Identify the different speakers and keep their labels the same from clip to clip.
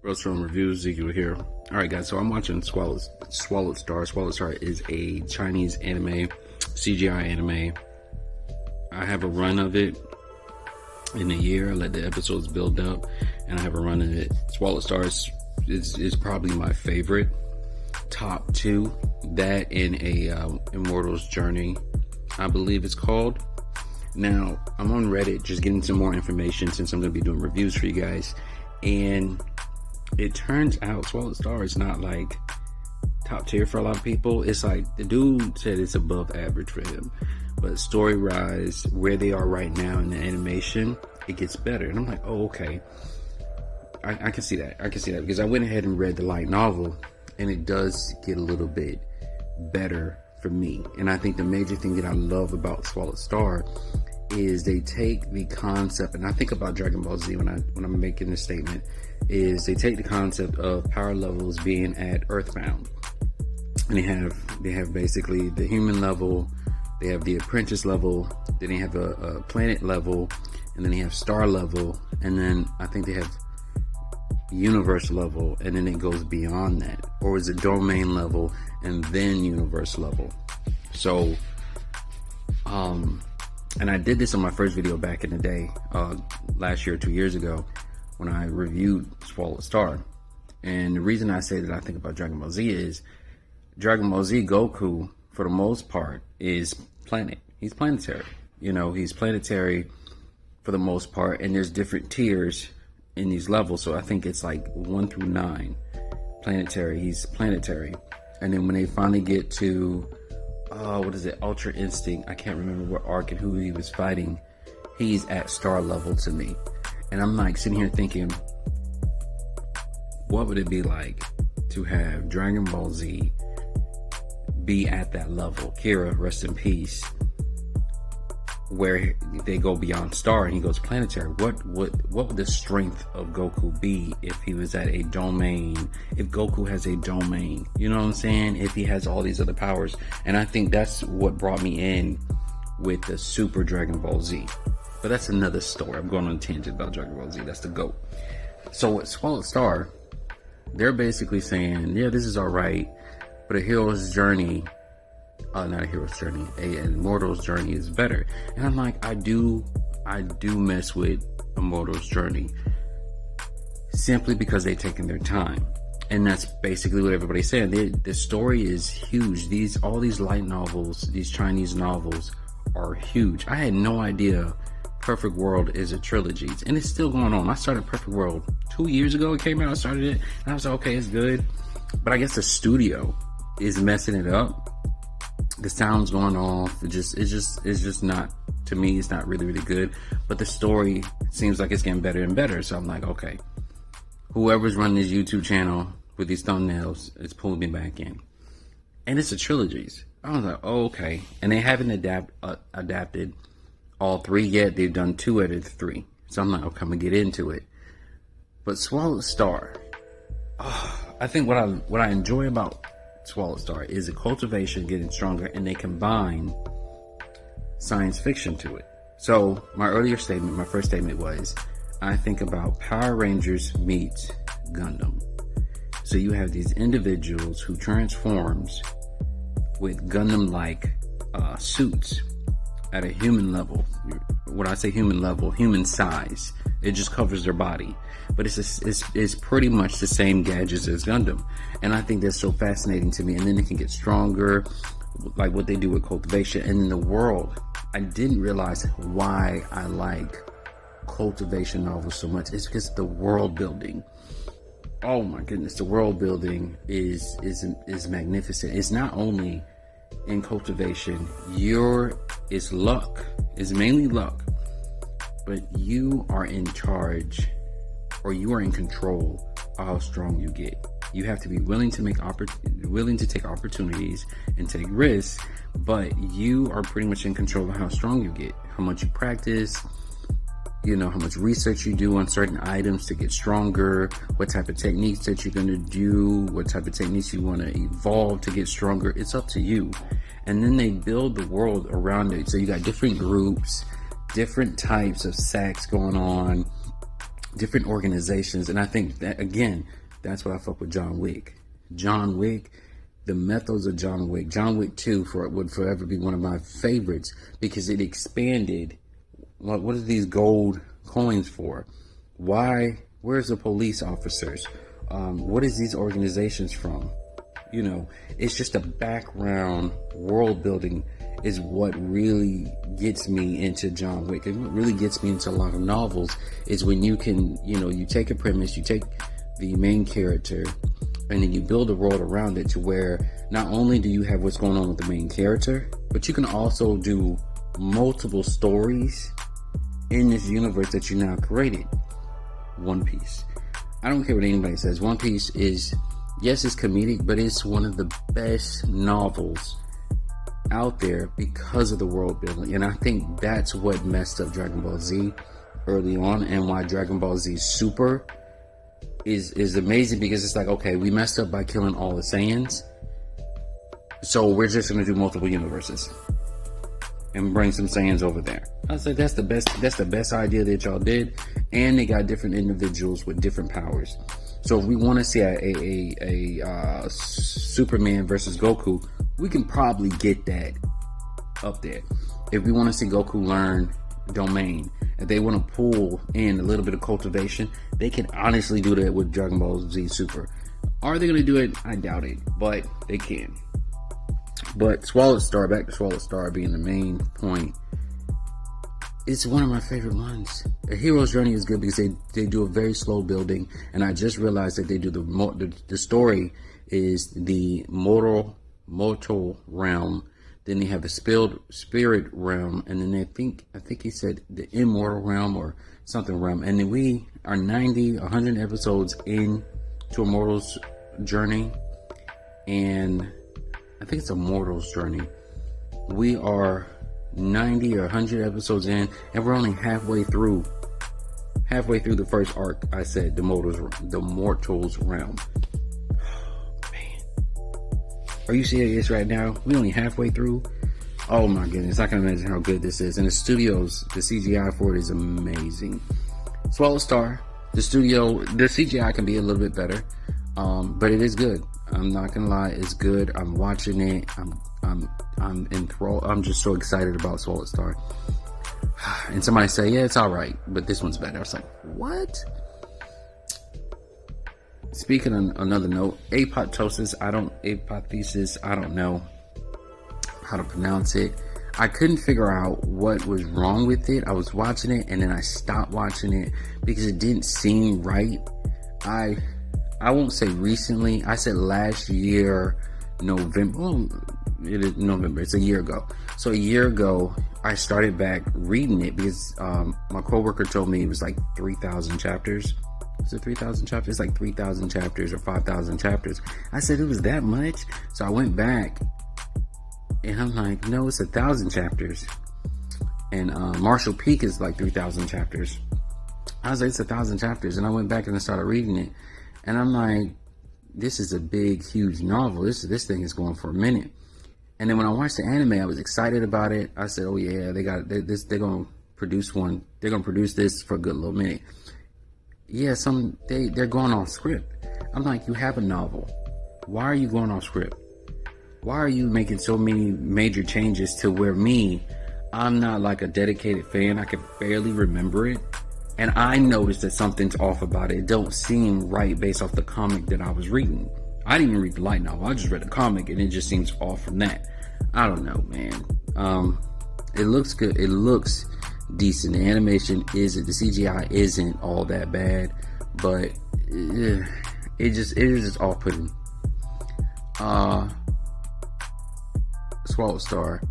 Speaker 1: Girls from Reviews, Ezekiel here. Alright guys, so I'm watching Swallowed Star. Swallowed Star is a Chinese anime, CGI anime. I have a run of it in a year. I let the episodes build up and I have a run of it. Swallowed Star is probably my favorite. Top two. That and a Immortal's Journey, I believe it's called. Now, I'm on Reddit just getting some more information since I'm going to be doing reviews for you guys. And it turns out Swallowed Star is not like top tier for a lot of people. It's like the dude said it's above average for him. But story-wise, where they are right now in the animation, it gets better. And I'm like, oh, okay. I can see that. I can see that because I went ahead and read the light novel and it does get a little bit better for me. And I think the major thing that I love about Swallowed Star is they take the concept, and I think about Dragon Ball Z when I'm making this statement, is they take the concept of power levels being at Earthbound, and they have basically the human level, they have the apprentice level, then they have a planet level, and then they have star level, and then I think they have universe level, and then it goes beyond that, or is it domain level and then universe level. So and I did this on my first video back in the day, last year, 2 years ago, when I reviewed Swallowed Star. And the reason I say that I think about Dragon Ball Z is Dragon Ball Z Goku, for the most part, is he's planetary. You know, he's planetary for the most part, and there's different tiers in these levels. So I think it's like 1 through 9 planetary. He's planetary. And then when they finally get to what is it, Ultra Instinct, I can't remember what arc and who he was fighting, he's at star level to me. And I'm like sitting here thinking, what would it be like to have Dragon Ball Z be at that level? Kira, rest in peace, where they go beyond star and he goes planetary. What would the strength of Goku be if he was at a domain, if Goku has a domain, you know what I'm saying, if he has all these other powers? And I think that's what brought me in with the Super Dragon Ball Z. But that's another story. I'm going on a tangent about Dragon Ball Z. That's the GOAT. So with Swallowed Star, they're basically saying, yeah, this is alright, but a hero's journey, not a hero's journey, an Immortal's Journey is better. And I'm like, I do mess with Immortal's Journey simply because they've taken their time. And that's basically what everybody's saying. The story is huge. All these light novels, these Chinese novels are huge. I had no idea Perfect World is a trilogy, and it's still going on. I started Perfect World 2 years ago. It came out, I started it, and I was like, okay, it's good. But I guess the studio is messing it up. The sound's going off. It's just not, to me, it's not really good. But the story seems like it's getting better and better. So I'm like, okay, whoever's running this YouTube channel with these thumbnails is pulling me back in. And it's a trilogies. I was like, oh, okay. And they haven't adapted all 3 yet. They've done 2 out of 3. So I'm like, okay, I'm gonna get into it. But Swallowed Star, I think what I enjoy about Swallowed Star is the cultivation getting stronger, and they combine science fiction to it. So my first statement was, I think about Power Rangers meets Gundam. So you have these individuals who transforms with Gundam-like suits at a human level. When I say human level, human size, it just covers their body, but it's pretty much the same gadgets as Gundam. And I think that's so fascinating to me. And then it can get stronger, like what they do with cultivation. And in the world, I didn't realize why I like cultivation novels so much. It's because the world building. Oh my goodness, the world building is magnificent. It's not only in cultivation, it's luck. It's mainly luck, but you are in charge, or you are in control of how strong you get. You have to be willing to take opportunities and take risks, but you are pretty much in control of how strong you get, how much you practice, you know, how much research you do on certain items to get stronger, what type of techniques that you're going to do, what type of techniques you want to evolve to get stronger. It's up to you. And then they build the world around it. So you got different groups, different types of sacks going on. different organizations. And I think that, again, that's why I fuck with John Wick. John Wick, the methods of John Wick. John Wick 2 would forever be one of my favorites because it expanded. What are these gold coins for? Why? Where's the police officers? What is these organizations from? You know, it's just a background world building is what really gets me into John Wick. And what really gets me into a lot of novels is when you can, you know, you take a premise, you take the main character, and then you build a world around it to where not only do you have what's going on with the main character, but you can also do multiple stories in this universe that you now created. One Piece. I don't care what anybody says. One Piece is, yes, it's comedic, but it's one of the best novels out there because of the world building. And I think that's what messed up Dragon Ball Z early on, and why Dragon Ball Z Super is amazing, because it's like, okay, we messed up by killing all the Saiyans, so we're just going to do multiple universes and bring some Saiyans over there. I was like, that's the best idea that y'all did. And they got different individuals with different powers. So if we want to see a Superman versus Goku, we can probably get that up there. If we want to see Goku learn domain, if they want to pull in a little bit of cultivation, they can honestly do that with Dragon Ball Z Super. Are they going to do it? I doubt it, but they can. But Swallowed Star, back to Swallowed Star being the main point, it's one of my favorite ones. A Hero's Journey is good because they do a very slow building, and I just realized that they do the story is the mortal realm, then they have the spirit realm, and then I think he said the immortal realm or something realm, and then we are 100 episodes in to a mortal's journey, and I think it's a mortal's journey. We are 90 or 100 episodes in, and we're only halfway through the first arc. I said the mortal's realm. Are you serious right now? We only halfway through. Oh my goodness, I can imagine how good this is. And the studios, the CGI for it is amazing. Swallowed Star, the CGI can be a little bit better, but it is good. I'm not gonna lie, it's good. I'm watching it. I'm enthralled. I'm just so excited about Swallowed Star. And somebody say, yeah, it's all right, but this one's better. I was like, what? Speaking on another note, apoptosis, I don't know how to pronounce it. I couldn't figure out what was wrong with it. I was watching it and then I stopped watching it because it didn't seem right. I won't say recently. I said last year, November. Well, it is November. It's a year ago. So a year ago, I started back reading it because my coworker told me it was like 3,000 chapters. Is it 3,000 chapters? It's like 3,000 chapters or 5,000 chapters. I said it was that much. So I went back and I'm like, no, it's 1,000 chapters. And Marshall Peak is like 3,000 chapters. I was like, it's 1,000 chapters. And I went back and I started reading it. And I'm like, this is a big, huge novel. This thing is going for a minute. And then when I watched the anime, I was excited about it. I said, oh yeah, they're going to produce one. They're going to produce this for a good little minute. Yeah, they're going off script. I'm like, you have a novel. Why are you going off script? Why are you making so many major changes to where I'm not like a dedicated fan. I can barely remember it. And I noticed that something's off about it. It don't seem right based off the comic that I was reading. I didn't even read the light novel. I just read the comic and it just seems off from that. I don't know, man. It looks good. It looks decent. The animation the CGI isn't all that bad, but it is just off-putting. Swallowed Star.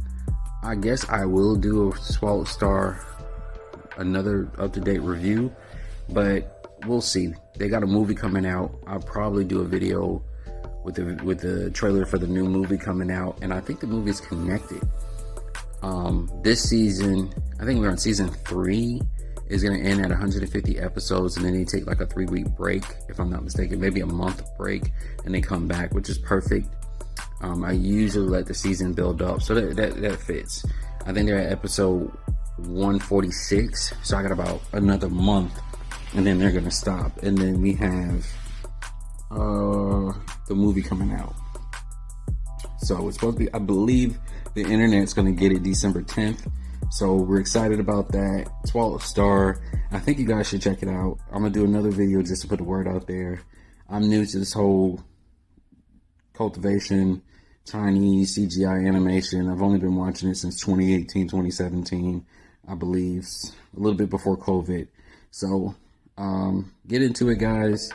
Speaker 1: I guess I will do a Swallowed Star, another up-to-date review, but we'll see. They got a movie coming out. I'll probably do a video with the trailer for the new movie coming out, and I think the movie's connected. This season, I think we're on season 3, is going to end at 150 episodes, and then they take like a 3-week break, if I'm not mistaken, maybe a month break, and they come back, which is perfect. I usually let the season build up, so that fits. I think they're at episode 146, so I got about another month and then they're gonna stop, and then we have the movie coming out. So it's supposed to be, I believe the internet's gonna get it December 10th. So we're excited about that. 12 star. I think you guys should check it out. I'm gonna do another video just to put the word out there. I'm new to this whole cultivation, Chinese CGI animation. I've only been watching it since 2018, 2017, I believe, a little bit before COVID. So get into it, guys.